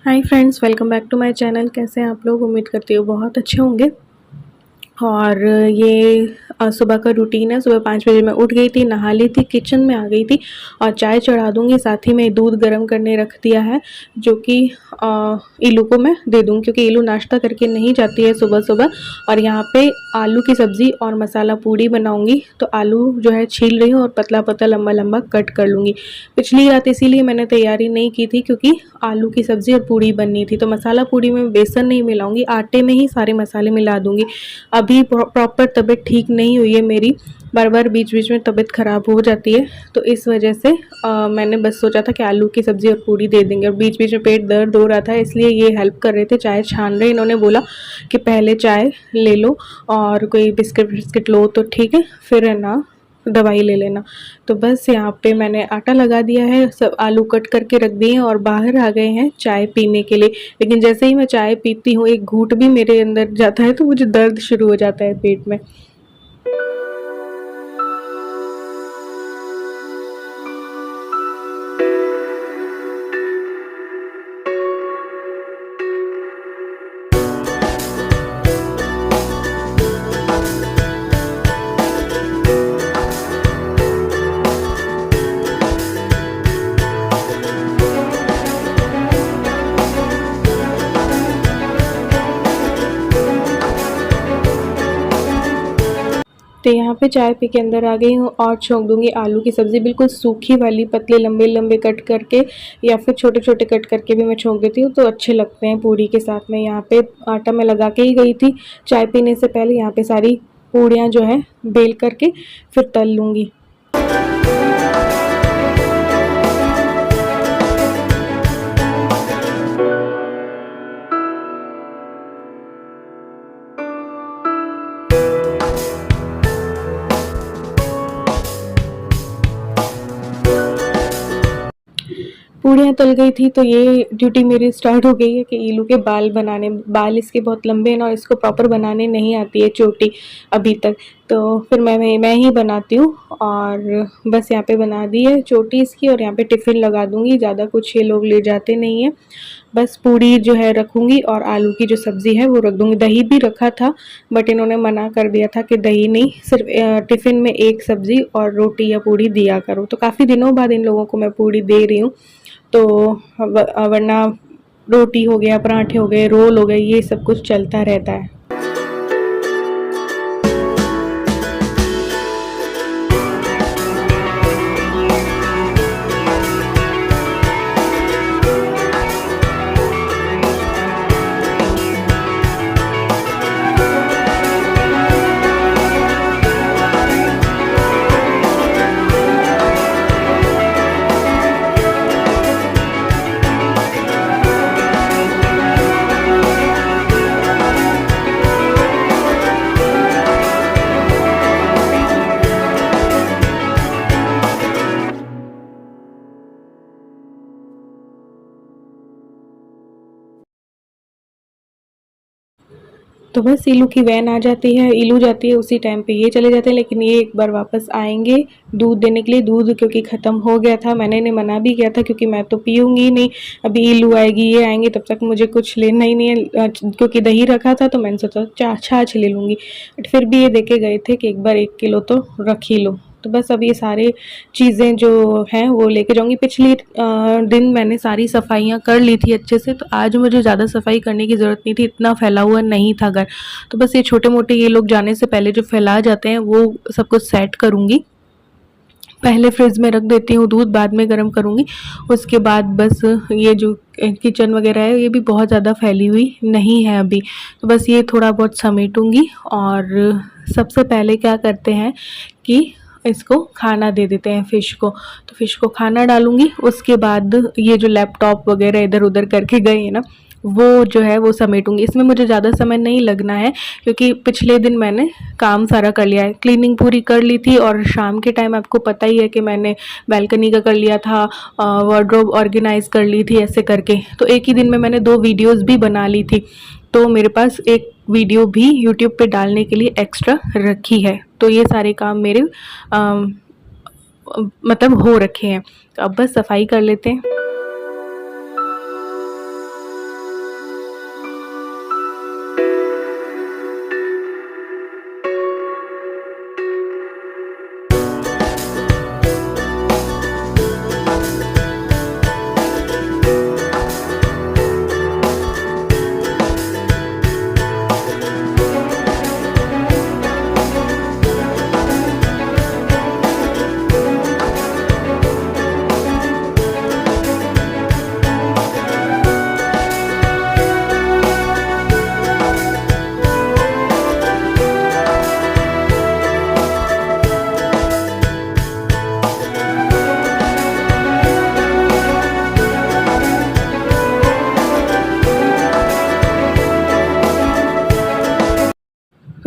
Hi friends, welcome back to my channel. कैसे हैं आप लोग? उम्मीद करती हूँ बहुत अच्छे होंगे। और ये सुबह का रूटीन है। सुबह 5 बजे मैं उठ गई थी, नहा ली थी, किचन में आ गई थी और चाय चढ़ा दूँगी। साथ ही में दूध गर्म करने रख दिया है, जो कि इलू को मैं दे दूँगी, क्योंकि इलू नाश्ता करके नहीं जाती है सुबह-सुबह। और यहाँ पे आलू की सब्ज़ी और मसाला पूड़ी बनाऊँगी। तो आलू जो है छील रही हूँ और पतला-पतला, लंबा-लंबा कट कर लूँगी। पिछली रात इसीलिए मैंने तैयारी नहीं की थी, क्योंकि आलू की सब्ज़ी और पूड़ी बननी थी। तो मसाला पूड़ी में बेसन नहीं मिलाऊँगी, आटे में ही सारे मसाले मिला दूँगी। अभी प्रॉपर तबीयत ठीक नहीं हुई है मेरी, बार-बार बीच-बीच में तबीयत ख़राब हो जाती है। तो इस वजह से मैंने बस सोचा था कि आलू की सब्ज़ी और पूड़ी दे देंगे। और बीच-बीच में पेट दर्द हो रहा था, इसलिए ये हेल्प कर रहे थे, चाय छान रहे। इन्होंने बोला कि पहले चाय ले लो और कोई बिस्किट लो तो ठीक है, फिर है ना दवाई ले लेना। तो बस यहाँ पे मैंने आटा लगा दिया है, सब आलू कट करके रख दिए हैं और बाहर आ गए हैं चाय पीने के लिए। लेकिन जैसे ही मैं चाय पीती हूँ, एक घूँट भी मेरे अंदर जाता है तो मुझे दर्द शुरू हो जाता है पेट में। तो यहाँ पे चाय पी के अंदर आ गई हूँ और छोंक दूँगी आलू की सब्ज़ी, बिल्कुल सूखी वाली, पतले लंबे-लंबे कट करके या फिर छोटे-छोटे कट करके भी मैं छोंक देती हूँ, तो अच्छे लगते हैं पूड़ी के साथ में। यहाँ पे आटा मैं लगा के ही गई थी चाय पीने से पहले। यहाँ पे सारी पूड़ियाँ जो है बेल करके फिर तल लूँगी। पूड़ियाँ तल गई थी तो ये ड्यूटी मेरी स्टार्ट हो गई है कि इलू के बाल बनाने। बाल इसके बहुत लंबे हैं ना, और इसको प्रॉपर बनाने नहीं आती है चोटी अभी तक। तो फिर मैं ही बनाती हूँ और बस यहाँ पे बना दी है चोटी इसकी, और यहाँ पे टिफ़िन लगा दूँगी। ज़्यादा कुछ ये लोग ले जाते नहीं हैं। बस पूड़ी जो है रखूँगी और आलू की जो सब्ज़ी है वो रख दूँगी। दही भी रखा था, बट इन्होंने मना कर दिया था कि दही नहीं, सिर्फ़ टिफ़िन में एक सब्ज़ी और रोटी या पूड़ी दिया करो। तो काफ़ी दिनों बाद इन लोगों को मैं पूड़ी दे रही हूँ। तो वरना रोटी हो गया, पराठे हो गए, रोल हो गए, ये सब कुछ चलता रहता है। तो बस इलू की वैन आ जाती है, इलू जाती है उसी टाइम पे ये चले जाते हैं। लेकिन ये एक बार वापस आएंगे दूध देने के लिए। दूध क्योंकि ख़त्म हो गया था, मैंने इन्हें मना भी किया था, क्योंकि मैं तो पीऊँगी ही नहीं। अभी इलू आएगी, ये आएंगे, तब तक मुझे कुछ लेना ही नहीं है। क्योंकि दही रखा था तो मैंने सोचा छाछ ले लूँगी, बट फिर भी ये देके गए थे कि एक बार 1 किलो तो रख ही लो। तो बस अब ये सारे चीज़ें जो हैं वो लेके जाऊँगी। पिछली दिन मैंने सारी सफाइयाँ कर ली थी अच्छे से, तो आज मुझे ज़्यादा सफाई करने की ज़रूरत नहीं थी, इतना फैला हुआ नहीं था घर। तो बस ये छोटे-मोटे ये लोग जाने से पहले जो फैला जाते हैं वो सब कुछ सेट करूँगी। पहले फ्रिज में रख देती हूँ दूध, बाद में गर्म करूँगी। उसके बाद बस ये जो किचन वगैरह है ये भी बहुत ज़्यादा फैली हुई नहीं है अभी, तो बस ये थोड़ा बहुत समेटूँगी। और सबसे पहले क्या करते हैं कि इसको खाना दे देते हैं फ़िश को। तो फ़िश को खाना डालूँगी, उसके बाद ये जो लैपटॉप वगैरह इधर-उधर करके गए हैं ना, वो जो है वो समेटूँगी। इसमें मुझे ज़्यादा समय नहीं लगना है, क्योंकि पिछले दिन मैंने काम सारा कर लिया है। क्लीनिंग पूरी कर ली थी, और शाम के टाइम आपको पता ही है कि मैंने बालकनी का कर लिया था, वार्डरोब ऑर्गेनाइज़ कर ली थी ऐसे करके। तो एक ही दिन में मैंने 2 वीडियोज़ भी बना ली थी। तो मेरे पास एक वीडियो भी यूट्यूब पे डालने के लिए एक्स्ट्रा रखी है। तो ये सारे काम मेरे मतलब हो रखे हैं। तो अब बस सफाई कर लेते हैं।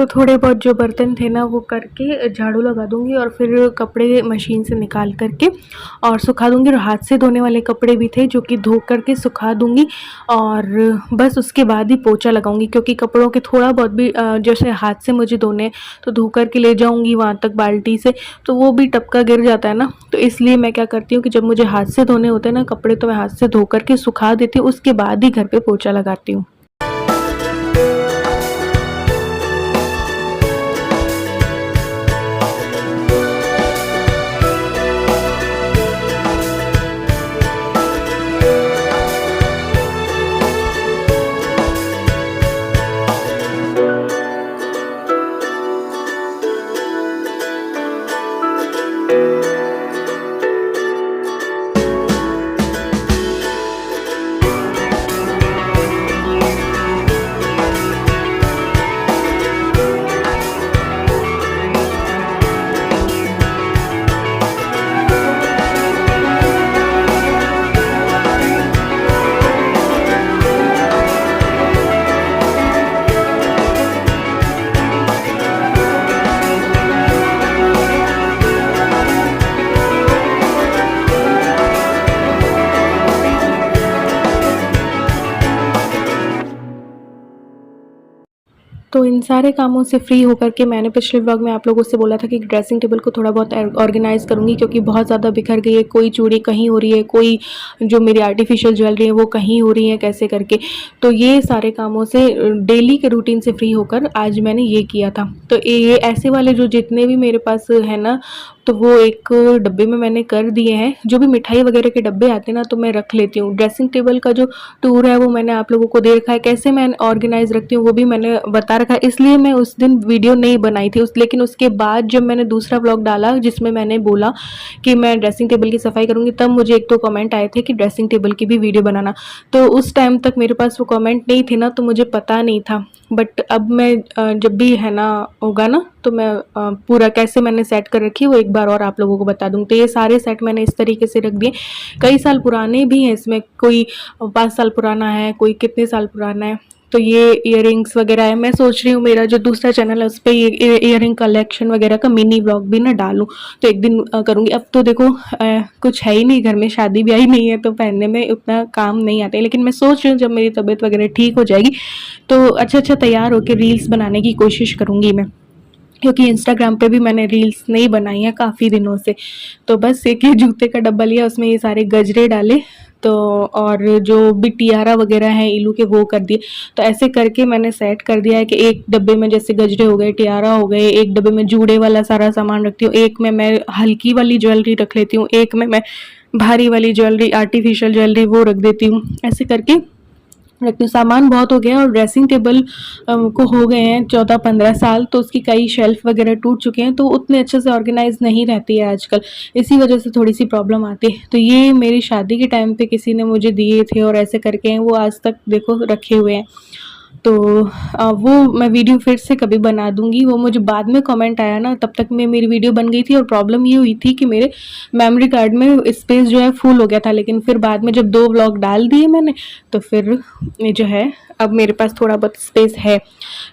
तो थोड़े बहुत जो बर्तन थे ना वो करके झाड़ू लगा दूँगी और फिर कपड़े मशीन से निकाल कर के और सुखा दूँगी। और हाथ से धोने वाले कपड़े भी थे जो कि धो कर के सुखा दूँगी और बस उसके बाद ही पोछा लगाऊँगी, क्योंकि कपड़ों के थोड़ा बहुत भी जैसे हाथ से मुझे धोने हैं तो धो कर के ले जाऊँगी वहाँ तक बाल्टी से, तो वो भी टपका गिर जाता है ना। तो इसलिए मैं क्या करती हूँ कि जब मुझे हाथ से धोने होते हैं ना कपड़े तो मैं हाथ से धो कर के सुखा देती हूँ, उसके बाद ही घर पे पोछा लगाती हूँ। तो इन सारे कामों से फ्री होकर के मैंने पिछले व्लॉग में आप लोगों से बोला था कि ड्रेसिंग टेबल को थोड़ा बहुत ऑर्गेनाइज़ करूँगी, क्योंकि बहुत ज़्यादा बिखर गई है। कोई चूड़ी कहीं हो रही है, कोई जो मेरी आर्टिफिशियल ज्वेलरी है वो कहीं हो रही है, कैसे करके। तो ये सारे कामों से डेली के रूटीन से फ्री होकर आज मैंने ये किया था। तो ये ऐसे वाले जो जितने भी मेरे पास है ना, तो वो एक डब्बे में मैंने कर दिए हैं। जो भी मिठाई वगैरह के डब्बे आते हैं ना तो मैं रख लेती हूँ। ड्रेसिंग टेबल का जो टूर है वो मैंने आप लोगों को दे रखा है, कैसे मैं ऑर्गेनाइज रखती हूँ वो भी मैंने बता रखा है, इसलिए मैं उस दिन वीडियो नहीं बनाई थी लेकिन उसके बाद जब मैंने दूसरा व्लॉग डाला जिसमें मैंने बोला कि मैं ड्रेसिंग टेबल की सफाई करूँगी, तब मुझे एक तो कमेंट आए थे कि ड्रेसिंग टेबल की भी वीडियो बनाना। तो उस टाइम तक मेरे पास वो कमेंट नहीं थे ना, तो मुझे पता नहीं था। बट अब मैं जब भी है ना होगा ना तो मैं पूरा कैसे मैंने सेट कर रखी है वो एक बार और आप लोगों को बता दूँ। तो ये सारे सेट मैंने इस तरीके से रख दिए। कई साल पुराने भी हैं, इसमें कोई 5 साल पुराना है, कोई कितने साल पुराना है। तो ये इयररिंग्स वगैरह है। मैं सोच रही हूँ मेरा जो दूसरा चैनल है उस पर ये इयररिंग कलेक्शन वगैरह का मिनी व्लॉग भी ना डालूँ, तो एक दिन करूँगी। अब तो देखो कुछ है ही नहीं घर में, शादी ब्याह ही नहीं है, तो पहनने में उतना काम नहीं आते। लेकिन मैं सोच रही हूँ जब मेरी तबीयत वगैरह ठीक हो जाएगी तो अच्छा तैयार होकर रील्स बनाने की कोशिश करूँगी मैं, क्योंकि इंस्टाग्राम पे भी मैंने रील्स नहीं बनाई है काफ़ी दिनों से। तो बस एक ही जूते का डब्बा लिया, उसमें ये सारे गजरे डाले, तो और जो भी टियारा वगैरह हैं इलू के वो कर दिए। तो ऐसे करके मैंने सेट कर दिया है कि एक डब्बे में जैसे गजरे हो गए, टियारा हो गए, एक डब्बे में जूड़े वाला सारा सामान रखती हूँ, एक में मैं हल्की वाली ज्वेलरी रख लेती हूँ, एक में मैं भारी वाली ज्वेलरी आर्टिफिशियल ज्वेलरी वो रख देती हूँ। ऐसे करके रखती हूँ। सामान बहुत हो गया और ड्रेसिंग टेबल को हो गए हैं 14-15 साल, तो उसकी कई शेल्फ वगैरह टूट चुके हैं, तो उतने अच्छे से ऑर्गेनाइज नहीं रहती है आजकल, इसी वजह से थोड़ी सी प्रॉब्लम आती है। तो ये मेरी शादी के टाइम पे किसी ने मुझे दिए थे और ऐसे करके हैं, वो आज तक देखो रखे हुए हैं। तो वो मैं वीडियो फिर से कभी बना दूंगी। वो मुझे बाद में कमेंट आया ना, तब तक में मेरी वीडियो बन गई थी और प्रॉब्लम ये हुई थी कि मेरे मेमोरी कार्ड में स्पेस जो है फुल हो गया था। लेकिन फिर बाद में जब 2 व्लॉग डाल दिए मैंने तो फिर जो है अब मेरे पास थोड़ा बहुत स्पेस है।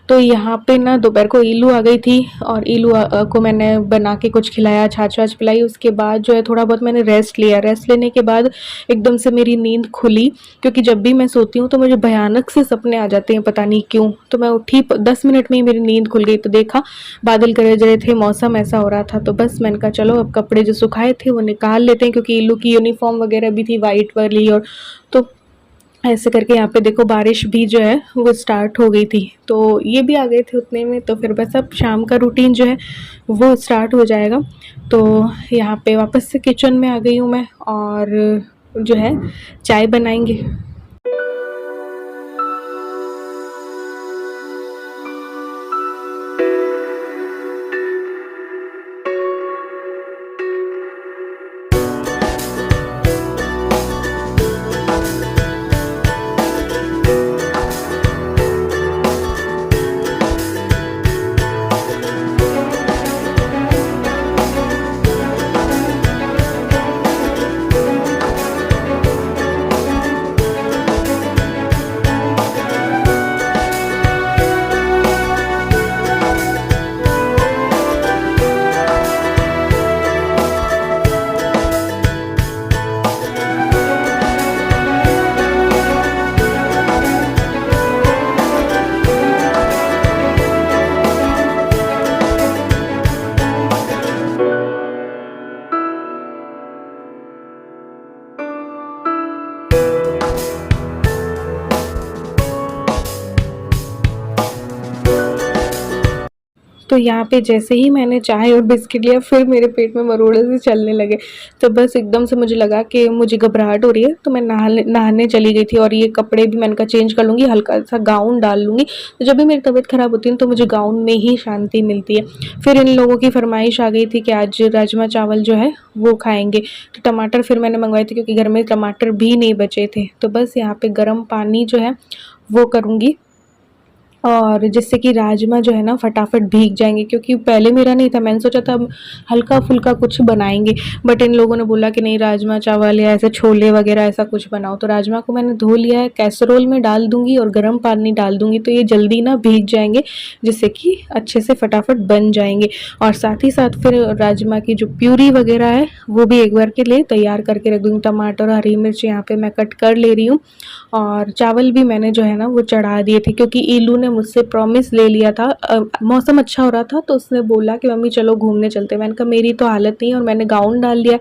तो यहाँ पे ना दोपहर को ईलू आ गई थी और ईलू को मैंने बना के कुछ खिलाया, छाछ वाछ पिलाई। उसके बाद जो है थोड़ा बहुत मैंने रेस्ट लिया। रेस्ट लेने के बाद एकदम से मेरी नींद खुली, क्योंकि जब भी मैं सोती हूँ तो मुझे भयानक से सपने आ जाते हैं, पता नहीं क्यों। तो मैं उठी 10 मिनट में ही मेरी नींद खुल गई। तो देखा बादल गरज रहे थे, मौसम ऐसा हो रहा था, तो बस मैंने कहा चलो अब कपड़े जो सुखाए थे वो निकाल लेते हैं, क्योंकि ईलू की यूनिफॉर्म वगैरह भी थी वाइट वाली। और तो ऐसे करके यहाँ पे देखो बारिश भी जो है वो स्टार्ट हो गई थी, तो ये भी आ गए थे उतने में। तो फिर बस अब शाम का रूटीन जो है वो स्टार्ट हो जाएगा। तो यहाँ पे वापस से किचन में आ गई हूँ मैं और जो है चाय बनाएंगे। तो यहाँ पे जैसे ही मैंने चाय और बिस्किट लिया फिर मेरे पेट में मरोड़े से चलने लगे। तो बस एकदम से मुझे लगा कि मुझे घबराहट हो रही है, तो मैं नहाने चली गई थी और ये कपड़े भी मैंने कहा चेंज कर लूँगी, हल्का सा गाउन डाल लूँगी। तो जब भी मेरी तबीयत ख़राब होती है तो मुझे गाउन में ही शांति मिलती है। फिर इन लोगों की फरमाइश आ गई थी कि आज राजमा चावल जो है वो खाएँगे। तो टमाटर फिर मैंने मंगवाए थे क्योंकि घर में टमाटर भी नहीं बचे थे। तो बस यहाँ पे गर्म पानी जो है वो करूँगी और जिससे कि राजमा जो है ना फटाफट भीग जाएंगे, क्योंकि पहले मेरा नहीं था, मैंने सोचा था अब हल्का फुल्का कुछ बनाएंगे, बट इन लोगों ने बोला कि नहीं राजमा चावल या ऐसे छोले वगैरह ऐसा कुछ बनाओ। तो राजमा को मैंने धो लिया है, कैसरोल में डाल दूंगी और गर्म पानी डाल दूंगी तो ये जल्दी ना भीग जाएंगे, जिससे कि अच्छे से फटाफट बन जाएंगे। और साथ ही साथ फिर राजमा की जो प्यूरी वगैरह है वो भी एक बार के लिए तैयार करके रख दूँगी। टमाटर हरी मिर्च यहाँ पे मैं कट कर ले रही हूँ और चावल भी मैंने जो है ना वो चढ़ा दिए थे, क्योंकि ईलू ने मुझसे प्रॉमिस ले लिया था। मौसम अच्छा हो रहा था तो उसने बोला कि मम्मी चलो घूमने चलते। मैंने कहा मेरी तो हालत नहीं है और मैंने गाउन डाल लिया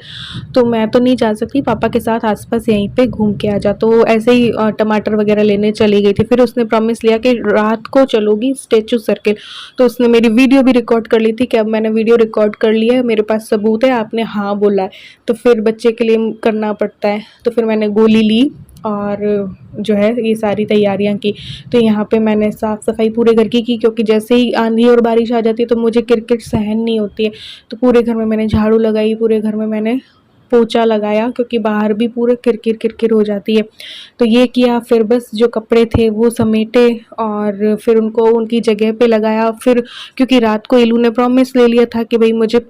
तो मैं तो नहीं जा सकती, पापा के साथ आसपास यहीं पे घूम के आ जा। तो ऐसे ही टमाटर वगैरह लेने चली गई थी। फिर उसने प्रॉमिस लिया कि रात को चलोगी स्टेचू सर्किल, तो उसने मेरी वीडियो भी रिकॉर्ड कर ली थी कि अब मैंने वीडियो रिकॉर्ड कर लिया है, मेरे पास सबूत है, आपने हाँ बोला है, तो फिर बच्चे के लिए करना पड़ता है। तो फिर मैंने गोली ली और जो है ये सारी तैयारियां की। तो यहाँ पे मैंने साफ़ सफाई पूरे घर की, क्योंकि जैसे ही आंधी और बारिश आ जाती है तो मुझे किरकिट सहन नहीं होती है। तो पूरे घर में मैंने झाड़ू लगाई, पूरे घर में मैंने पोछा लगाया, क्योंकि बाहर भी पूरे किरकिर किरकिर हो जाती है। तो ये किया, फिर बस जो कपड़े थे वो समेटे और फिर उनको उनकी जगह पे लगाया। फिर क्योंकि रात को इलू ने प्रॉमिस ले लिया था कि भाई मुझे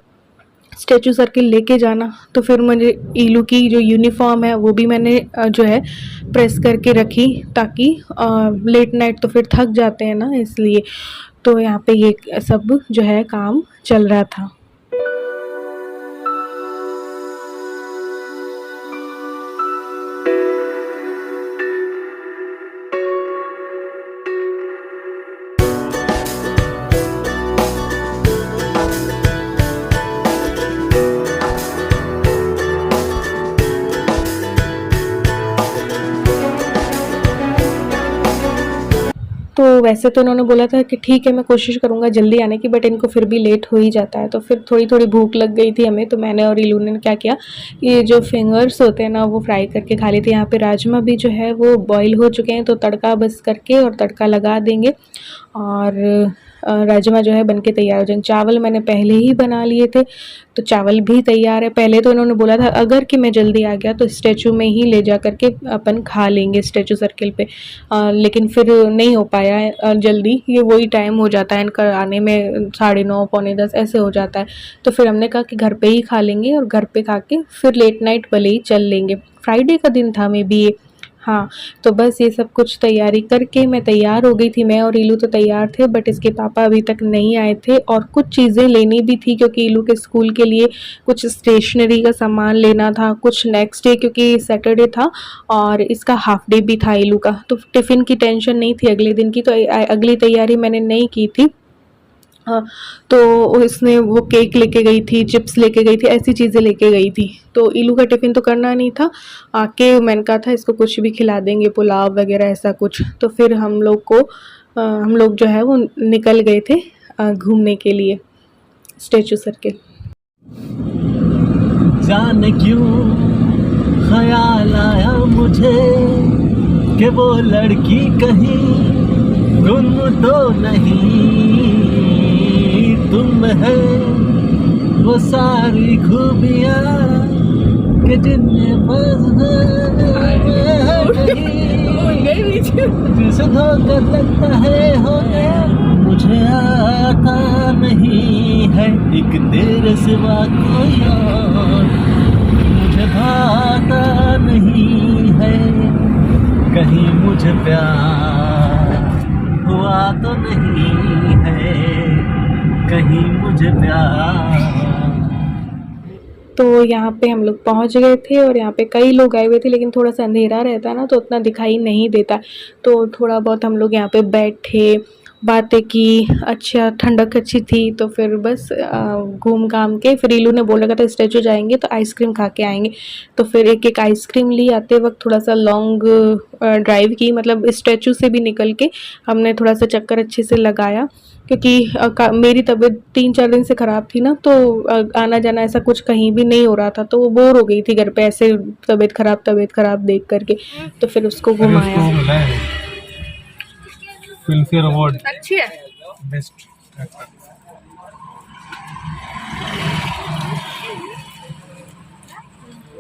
स्टेचू सर्किल लेके जाना, तो फिर मुझे ईलू की जो यूनिफॉर्म है वो भी मैंने जो है प्रेस करके रखी, ताकि लेट नाइट तो फिर थक जाते हैं ना, इसलिए। तो यहाँ पे ये सब जो है काम चल रहा था। तो वैसे तो उन्होंने बोला था कि ठीक है मैं कोशिश करूँगा जल्दी आने की, बट इनको फिर भी लेट हो ही जाता है। तो फिर थोड़ी थोड़ी भूख लग गई थी हमें, तो मैंने और इलू ने क्या किया, ये जो फिंगर्स होते हैं ना वो फ्राई करके खा लिए थे। यहाँ पे राजमा भी जो है वो बॉईल हो चुके हैं, तो तड़का बस करके और तड़का लगा देंगे और राजमा जो है बनके तैयार हो जाएंगे। चावल मैंने पहले ही बना लिए थे तो चावल भी तैयार है। पहले तो इन्होंने बोला था अगर कि मैं जल्दी आ गया तो स्टैचू में ही ले जा करके अपन खा लेंगे स्टैचू सर्किल पे, लेकिन फिर नहीं हो पाया जल्दी, ये वही टाइम हो जाता है इनका आने में, 9:30 पौने 10 ऐसे हो जाता है। तो फिर हमने कहा कि घर पे ही खा लेंगे और घर पे खा के फिर लेट नाइट भले ही चल लेंगे। फ्राइडे का दिन था मे बी ये, हाँ। तो बस ये सब कुछ तैयारी करके मैं तैयार हो गई थी। मैं और ईलू तो तैयार थे, बट इसके पापा अभी तक नहीं आए थे और कुछ चीज़ें लेनी भी थी, क्योंकि ईलू के स्कूल के लिए कुछ स्टेशनरी का सामान लेना था, कुछ नेक्स्ट डे क्योंकि सैटरडे था और इसका हाफ डे भी था ईलू का। तो टिफ़िन की टेंशन नहीं थी अगले दिन की, तो अगली तैयारी मैंने नहीं की थी। हाँ, तो इसने वो केक लेके गई थी, चिप्स लेके गई थी, ऐसी चीज़ें लेके गई थी। तो ईलू का टिफ़िन तो करना नहीं था, आके मैंने कहा था इसको कुछ भी खिला देंगे, पुलाव वगैरह ऐसा कुछ। तो फिर हम लोग जो है वो निकल गए थे घूमने के लिए स्टैचू सर्किल। जाने क्यों ख्याल आया मुझे कि वो लड़की कहीं तुम तो नहीं, तुम है वो सारी खूबियाँ कि जिनमें बस जिसे धोखा लगता है हो गया, मुझे आता नहीं है एक तेरे सिवा कोई और, मुझे भाता नहीं है कहीं मुझे प्यार हुआ तो नहीं है कहीं मुझे प्यार। तो यहाँ पे हम लोग पहुँच गए थे और यहाँ पे कई लोग आए हुए थे, लेकिन थोड़ा सा अंधेरा रहता है ना तो उतना दिखाई नहीं देता। तो थोड़ा बहुत हम लोग यहाँ पे बैठे बातें की, अच्छा ठंडक अच्छी थी। तो फिर बस घूम घाम के फिर इलू ने बोल रखा था स्टैचू जाएंगे तो आइसक्रीम खा के आएंगे। तो फिर एक एक आइसक्रीम ली, आते वक्त थोड़ा सा लॉन्ग ड्राइव की, मतलब स्टैचू से भी निकल के हमने थोड़ा सा चक्कर अच्छे से लगाया, क्योंकि मेरी तबीयत 3-4 दिन से ख़राब थी ना, तो आना जाना ऐसा कुछ कहीं भी नहीं हो रहा था, तो वो बोर हो गई थी घर पे ऐसे तबीयत ख़राब देख करके। तो फिर उसको घुमाया। फिल्मफेयर अवार्ड अच्छी है। बेस्ट।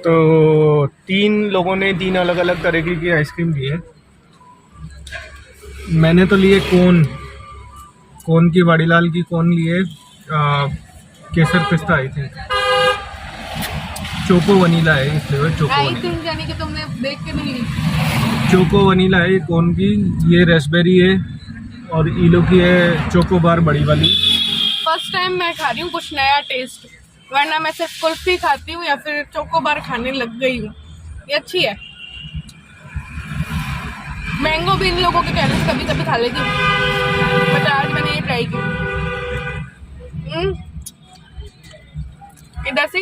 तो 3 लोगों ने 3 अलग अलग तरीके की आइसक्रीम ली है। मैंने तो लिए कोन की, वाड़ीलाल की कोन लिए, केसर पिस्ता आई थी, चोको वनीला है ये फ्लेवर, चोको वनीला। यानी कि तुमने देख के नहीं ली। चोको वनीला है कोन की, ये रेसबेरी है, और ईलो की है चोको बार बड़ी वाली। फर्स्ट टाइम मैं खा रही हूँ कुछ नया टेस्ट, वरना मैं सिर्फ कुल्फी खाती हूँ या फिर चोको बार खाने लग गई हूँ। ये अच्छी है। मैंगो भी इन लोगों के कहने से कभी कभी खा लेती हूँ, बट आज मैंने ये ट्राई की। इधर से